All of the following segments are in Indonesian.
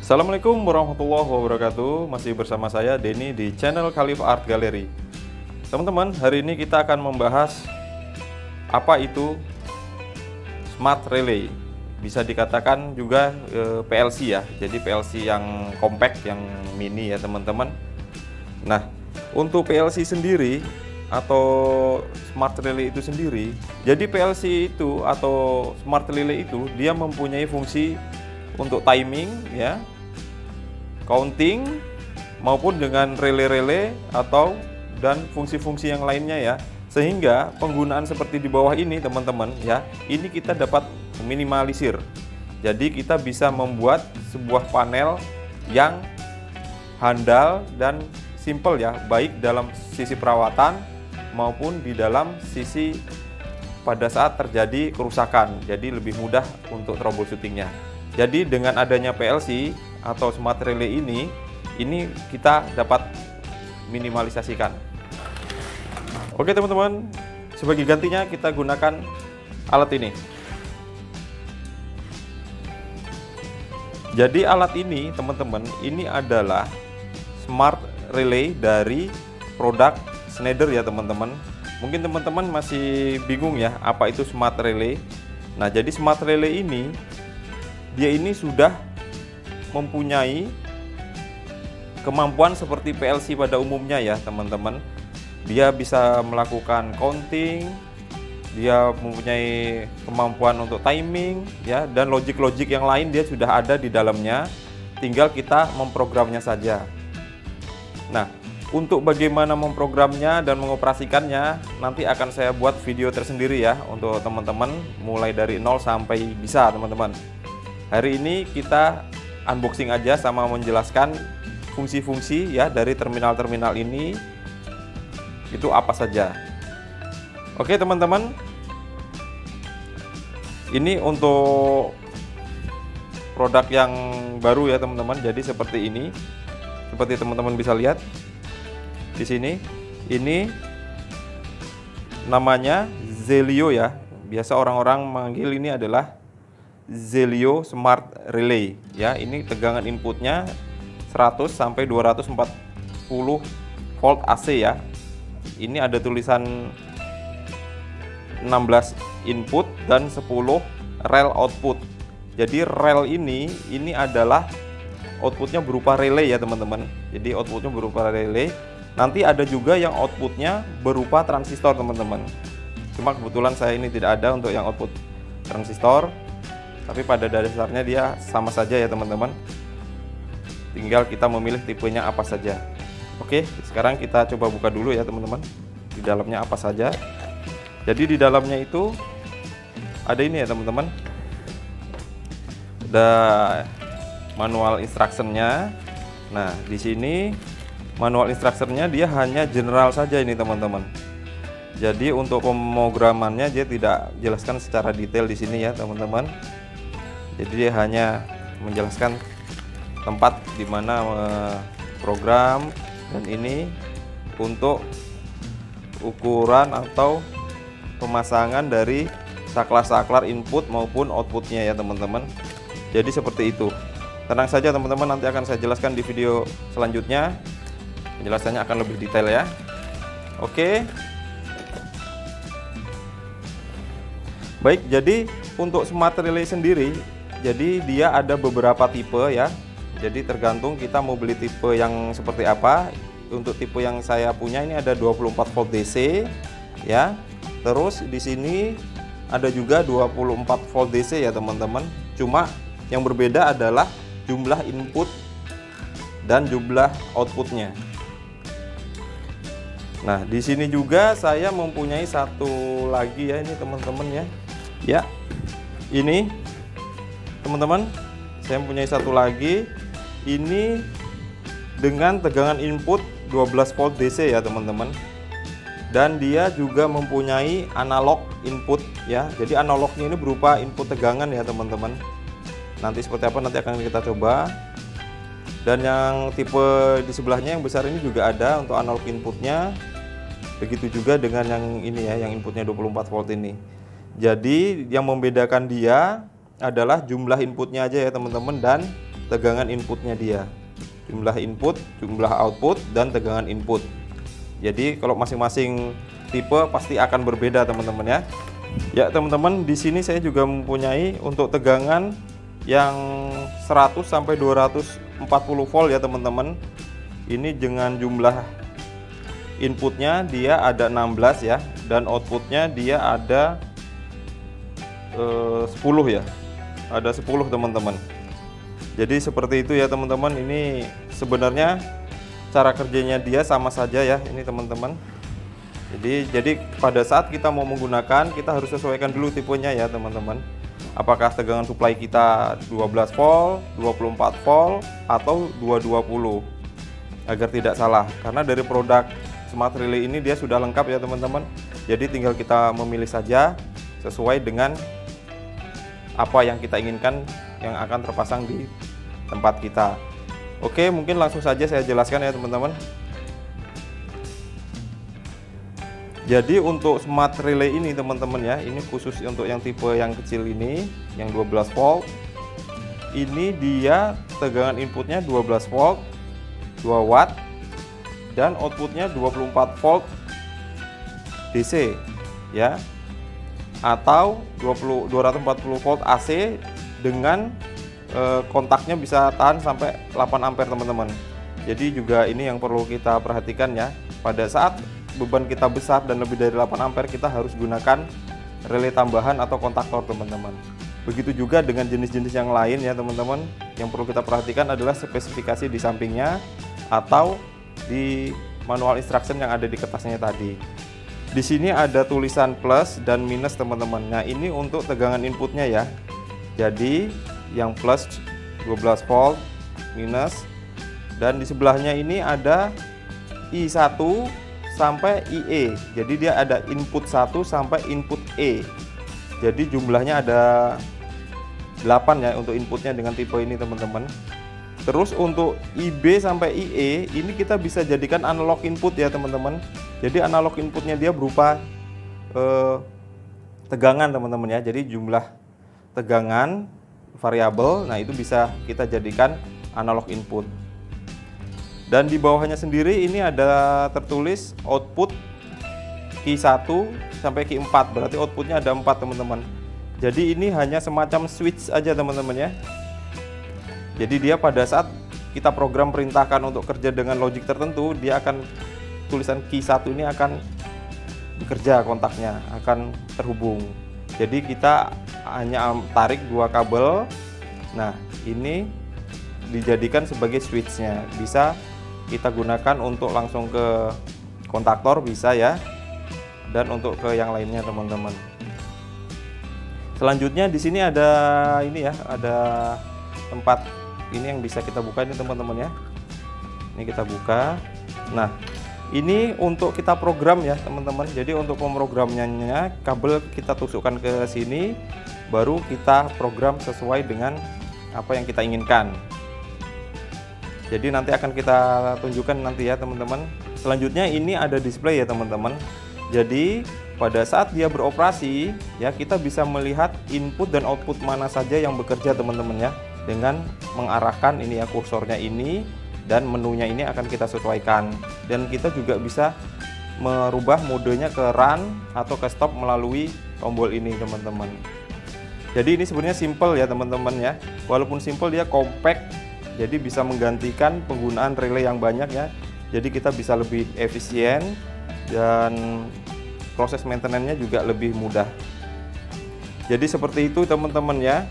Assalamualaikum warahmatullahi wabarakatuh. Masih bersama saya Denny di channel Khalif Art Gallery. Teman-teman, hari ini kita akan membahas apa itu Smart Relay. Bisa dikatakan juga PLC ya. Jadi PLC yang compact, yang mini ya teman-teman. Nah, untuk PLC sendiri atau Smart Relay itu sendiri, jadi PLC itu atau Smart Relay itu dia mempunyai fungsi untuk timing ya, counting, maupun dengan relay-relay atau dan fungsi-fungsi yang lainnya ya. Sehingga penggunaan seperti di bawah ini teman-teman ya, ini kita dapat minimalisir. Jadi kita bisa membuat sebuah panel yang handal dan simple ya, baik dalam sisi perawatan maupun di dalam sisi pada saat terjadi kerusakan. Jadi lebih mudah untuk troubleshootingnya. Jadi dengan adanya PLC atau Smart Relay ini kita dapat minimalisasikan. Oke teman-teman, sebagai gantinya kita gunakan alat ini. Jadi alat ini teman-teman, ini adalah Smart Relay dari produk Schneider ya teman-teman. Mungkin teman-teman masih bingung ya apa itu Smart Relay. Nah, jadi Smart Relay ini dia ini sudah mempunyai kemampuan seperti PLC pada umumnya ya teman-teman. Dia bisa melakukan counting, dia mempunyai kemampuan untuk timing ya, dan logik-logik yang lain dia sudah ada di dalamnya, tinggal kita memprogramnya saja. Nah, untuk bagaimana memprogramnya dan mengoperasikannya nanti akan saya buat video tersendiri ya untuk teman-teman, mulai dari 0 sampai bisa teman-teman. Hari ini kita unboxing aja sama menjelaskan fungsi-fungsi ya dari terminal-terminal ini itu apa saja. Oke teman-teman, ini untuk produk yang baru ya teman-teman. Jadi seperti ini, seperti teman-teman bisa lihat di sini, ini namanya Zelio ya. Biasa orang-orang manggil ini adalah Zelio Smart Relay ya. Ini tegangan inputnya 100 sampai 240 volt AC ya. Ini ada tulisan 16 input dan 10 rel output. Jadi rel ini adalah outputnya berupa relay ya teman-teman. Jadi outputnya berupa relay. Nanti ada juga yang outputnya berupa transistor teman-teman. Cuma kebetulan saya ini tidak ada untuk yang output transistor. Tapi pada dasarnya dia sama saja ya teman-teman. Tinggal kita memilih tipenya apa saja. Oke, sekarang kita coba buka dulu ya teman-teman. Di dalamnya apa saja. Jadi di dalamnya itu ada ini ya teman-teman. Ada manual instructionnya. Nah, di sini manual instructionnya dia hanya general saja ini teman-teman. Jadi untuk pemrogramannya dia tidak jelaskan secara detail di sini ya teman-teman. Jadi dia hanya menjelaskan tempat di mana program, dan ini untuk ukuran atau pemasangan dari saklar-saklar input maupun outputnya ya teman-teman. Jadi seperti itu. Tenang saja teman-teman, nanti akan saya jelaskan di video selanjutnya. Penjelasannya akan lebih detail ya. Oke. Baik, jadi untuk Smart Relay sendiri, jadi dia ada beberapa tipe ya. Jadi tergantung kita mau beli tipe yang seperti apa. Untuk tipe yang saya punya ini ada 24 volt DC ya. Terus di sini ada juga 24 volt DC ya teman-teman. Cuma yang berbeda adalah jumlah input dan jumlah outputnya. Nah, di sini juga saya mempunyai satu lagi ya ini teman-teman ya. Ya. Ini teman-teman, saya mempunyai satu lagi. Ini dengan tegangan input 12 volt DC ya teman-teman. Dan dia juga mempunyai analog input ya. Jadi analognya ini berupa input tegangan ya teman-teman. Nanti seperti apa nanti akan kita coba. Dan yang tipe di sebelahnya yang besar ini juga ada untuk analog inputnya. Begitu juga dengan yang ini ya, yang inputnya 24 volt ini. Jadi yang membedakan dia adalah jumlah inputnya aja ya teman-teman, dan tegangan inputnya dia. Jumlah input, jumlah output, dan tegangan input. Jadi kalau masing-masing tipe pasti akan berbeda teman-teman ya. Ya teman-teman, di sini saya juga mempunyai untuk tegangan yang 100 sampai 240 volt ya teman-teman. Ini dengan jumlah inputnya dia ada 16 ya, dan outputnya dia ada 10 ya. Ada 10 teman-teman. Jadi seperti itu ya teman-teman. Ini sebenarnya cara kerjanya dia sama saja ya ini teman-teman. Jadi pada saat kita mau menggunakan, kita harus sesuaikan dulu tipenya ya teman-teman. Apakah tegangan supply kita 12 volt, 24 volt, atau 220, agar tidak salah. Karena dari produk Smart Relay ini dia sudah lengkap ya teman-teman. Jadi tinggal kita memilih saja sesuai dengan apa yang kita inginkan yang akan terpasang di tempat kita. Oke, mungkin langsung saja saya jelaskan ya teman-teman. Jadi untuk Smart Relay ini teman-teman ya, ini khusus untuk yang tipe yang kecil ini, yang 12 volt. Ini dia tegangan inputnya 12 volt, 2 watt, dan outputnya 24 volt DC ya, atau 240 volt AC dengan kontaknya bisa tahan sampai 8 ampere teman-teman. Jadi juga ini yang perlu kita perhatikan ya. Pada saat beban kita besar dan lebih dari 8 ampere, kita harus gunakan relay tambahan atau kontaktor teman-teman. Begitu juga dengan jenis-jenis yang lain ya teman-teman. Yang perlu kita perhatikan adalah spesifikasi di sampingnya atau di manual instruction yang ada di kertasnya tadi. Di sini ada tulisan plus dan minus teman-teman. Nah, ini untuk tegangan inputnya ya. Jadi yang plus 12 volt, minus, dan di sebelahnya ini ada I1 sampai IE. Jadi dia ada input 1 sampai input E. Jadi jumlahnya ada 8 ya untuk inputnya dengan tipe ini teman-teman. Terus untuk IB sampai IE ini kita bisa jadikan analog input ya teman-teman. Jadi analog inputnya dia berupa tegangan teman-teman ya. Jadi jumlah tegangan variabel, nah itu bisa kita jadikan analog input. Dan di bawahnya sendiri ini ada tertulis output Q1 sampai Q4, berarti outputnya ada 4 teman-teman. Jadi ini hanya semacam switch aja teman-teman ya. Jadi dia pada saat kita program perintahkan untuk kerja dengan logic tertentu, dia akan tulisan Q1 ini akan bekerja, kontaknya akan terhubung. Jadi kita hanya tarik 2 kabel. Nah, ini dijadikan sebagai switchnya. Bisa kita gunakan untuk langsung ke kontaktor bisa ya, dan untuk ke yang lainnya teman-teman. Selanjutnya di sini ada ini ya, ada tempat ini yang bisa kita buka ini teman-teman ya. Ini kita buka. Nah, ini untuk kita program ya teman-teman. Jadi untuk pemrogramannya, kabel kita tusukkan ke sini, baru kita program sesuai dengan apa yang kita inginkan. Jadi nanti akan kita tunjukkan nanti ya teman-teman. Selanjutnya ini ada display ya teman-teman. Jadi pada saat dia beroperasi ya, kita bisa melihat input dan output mana saja yang bekerja teman-teman ya, dengan mengarahkan ini ya kursornya ini, dan menunya ini akan kita sesuaikan. Dan kita juga bisa merubah modenya ke run atau ke stop melalui tombol ini teman-teman. Jadi ini sebenarnya simple ya teman-teman ya. Walaupun simple, dia compact, jadi bisa menggantikan penggunaan relay yang banyak ya. Jadi kita bisa lebih efisien dan proses maintenance-nya juga lebih mudah. Jadi seperti itu teman-teman ya.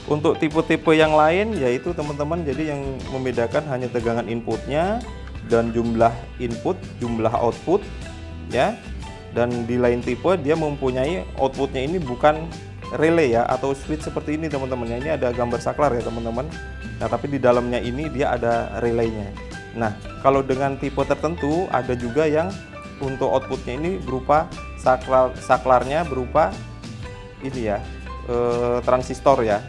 Untuk tipe-tipe yang lain yaitu teman-teman, jadi yang membedakan hanya tegangan inputnya dan jumlah input, jumlah output ya. Dan di lain tipe dia mempunyai outputnya ini bukan relay ya, atau switch seperti ini teman-teman ya. Ini ada gambar saklar ya teman-teman. Nah, tapi di dalamnya ini dia ada relaynya. Nah, kalau dengan tipe tertentu ada juga yang untuk outputnya ini berupa saklarnya berupa ini ya, transistor ya.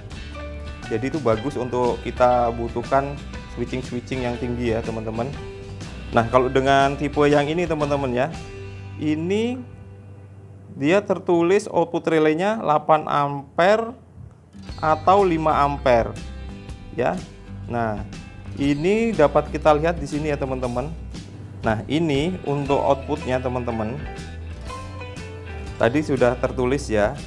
Jadi itu bagus untuk kita butuhkan switching yang tinggi ya teman-teman. Nah, kalau dengan tipe yang ini teman-teman ya, ini dia tertulis output relaynya 8 ampere atau 5 ampere. ya. Nah, ini dapat kita lihat di sini ya teman-teman. Nah, ini untuk outputnya teman-teman. Tadi sudah tertulis ya,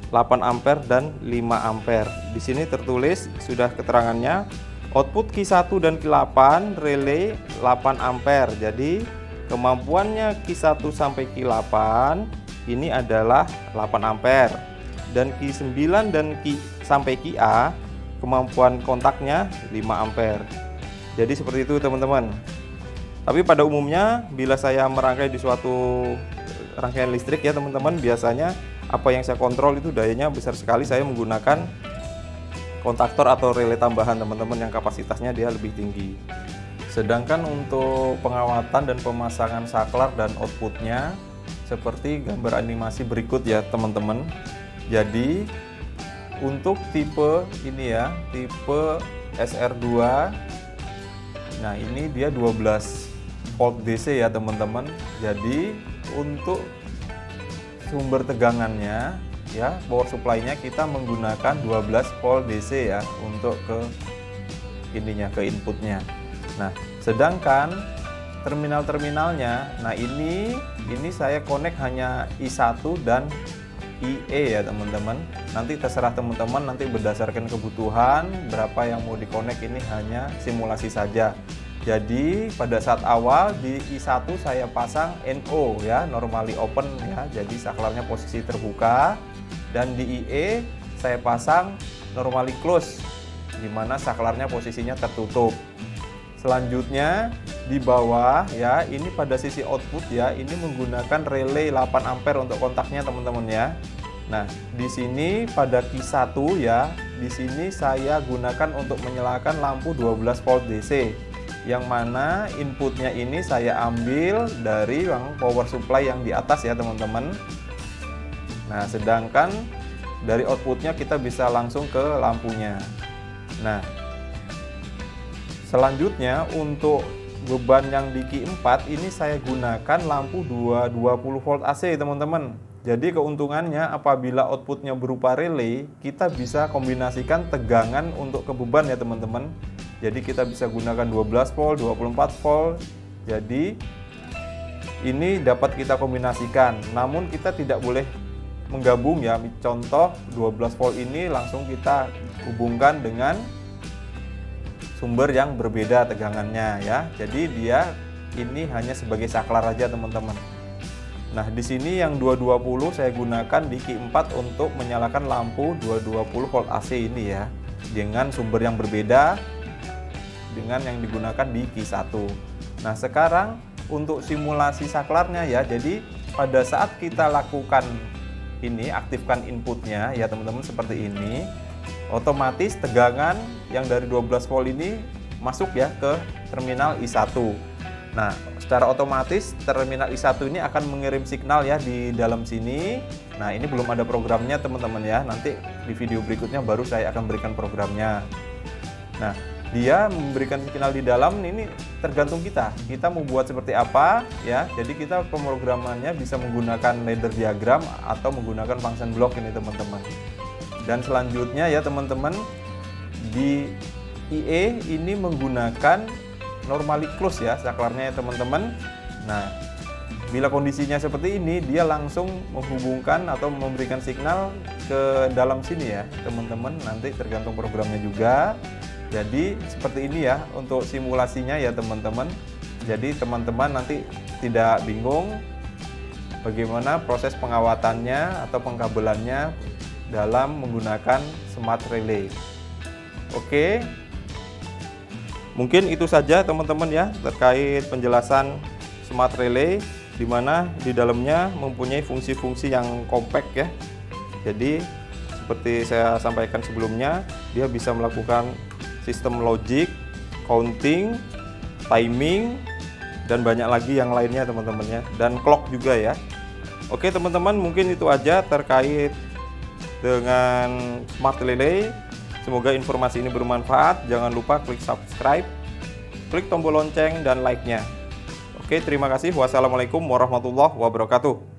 8 ampere dan 5 ampere. Di sini tertulis sudah keterangannya, output Q1 dan Q8 relay 8 ampere. Jadi kemampuannya Q1 sampai Q8 ini adalah 8 ampere. Dan Q9 dan sampai QA kemampuan kontaknya 5 ampere. Jadi seperti itu teman-teman. Tapi pada umumnya bila saya merangkai di suatu rangkaian listrik ya teman-teman, biasanya apa yang saya kontrol itu dayanya besar sekali, saya menggunakan kontaktor atau relay tambahan teman-teman yang kapasitasnya dia lebih tinggi. Sedangkan untuk pengawatan dan pemasangan saklar dan outputnya seperti gambar animasi berikut ya teman-teman. Jadi untuk tipe ini ya, tipe SR2, nah ini dia 12 volt DC ya teman-teman. Jadi untuk sumber tegangannya ya, power supply-nya kita menggunakan 12 volt DC ya untuk ke ininya, ke inputnya. Nah, sedangkan terminal-terminalnya, nah ini saya connect hanya I1 dan IE ya teman-teman. Nanti terserah teman-teman, nanti berdasarkan kebutuhan berapa yang mau dikonek, ini hanya simulasi saja. Jadi pada saat awal di I1 saya pasang NO ya, normally open ya, jadi saklarnya posisi terbuka. Dan di IE saya pasang normally close, dimana saklarnya posisinya tertutup. Selanjutnya di bawah ya, ini pada sisi output ya, ini menggunakan relay 8 ampere untuk kontaknya teman-teman ya. Nah, di sini pada Q1 ya, di sini saya gunakan untuk menyalakan lampu 12 volt DC. Yang mana inputnya ini saya ambil dari yang power supply yang di atas ya teman-teman. Nah, sedangkan dari outputnya kita bisa langsung ke lampunya. Nah, selanjutnya untuk beban yang di Q4 ini saya gunakan lampu 20 volt AC teman-teman. Jadi keuntungannya apabila outputnya berupa relay, kita bisa kombinasikan tegangan untuk ke beban ya teman-teman. Jadi kita bisa gunakan 12 volt, 24 volt. Jadi ini dapat kita kombinasikan. Namun kita tidak boleh menggabung ya. Contoh 12 volt ini langsung kita hubungkan dengan sumber yang berbeda tegangannya ya. Jadi dia ini hanya sebagai saklar aja teman-teman. Nah, di sini yang 220 saya gunakan di Q4 untuk menyalakan lampu 220 volt AC ini ya. Dengan sumber yang berbeda dengan yang digunakan di Q1. Nah, sekarang untuk simulasi saklarnya ya. Jadi pada saat kita lakukan ini, aktifkan inputnya ya teman-teman seperti ini, otomatis tegangan yang dari 12 volt ini masuk ya ke terminal I1. Nah, secara otomatis terminal I1 ini akan mengirim signal ya di dalam sini. Nah, ini belum ada programnya teman-teman ya. Nanti di video berikutnya baru saya akan berikan programnya. Nah, dia memberikan signal di dalam ini tergantung kita mau buat seperti apa ya. Jadi kita pemrogramannya bisa menggunakan ladder diagram atau menggunakan function block ini teman-teman. Dan selanjutnya ya teman-teman, di IE ini menggunakan normally close ya saklarnya ya teman-teman. Nah, bila kondisinya seperti ini, dia langsung menghubungkan atau memberikan signal ke dalam sini ya teman-teman. Nanti tergantung programnya juga. Jadi seperti ini ya untuk simulasinya ya teman-teman. Jadi teman-teman nanti tidak bingung bagaimana proses pengawatannya atau pengkabelannya dalam menggunakan smart relay. Oke, mungkin itu saja teman-teman ya terkait penjelasan smart relay, di mana di dalamnya mempunyai fungsi-fungsi yang kompak ya. Jadi seperti saya sampaikan sebelumnya, dia bisa melakukan sistem logic, counting, timing, dan banyak lagi yang lainnya teman-teman ya, dan clock juga ya. Oke teman-teman, mungkin itu aja terkait dengan smart relay. Semoga informasi ini bermanfaat. Jangan lupa klik subscribe, klik tombol lonceng, dan like-nya. Oke, terima kasih. Wassalamualaikum warahmatullahi wabarakatuh.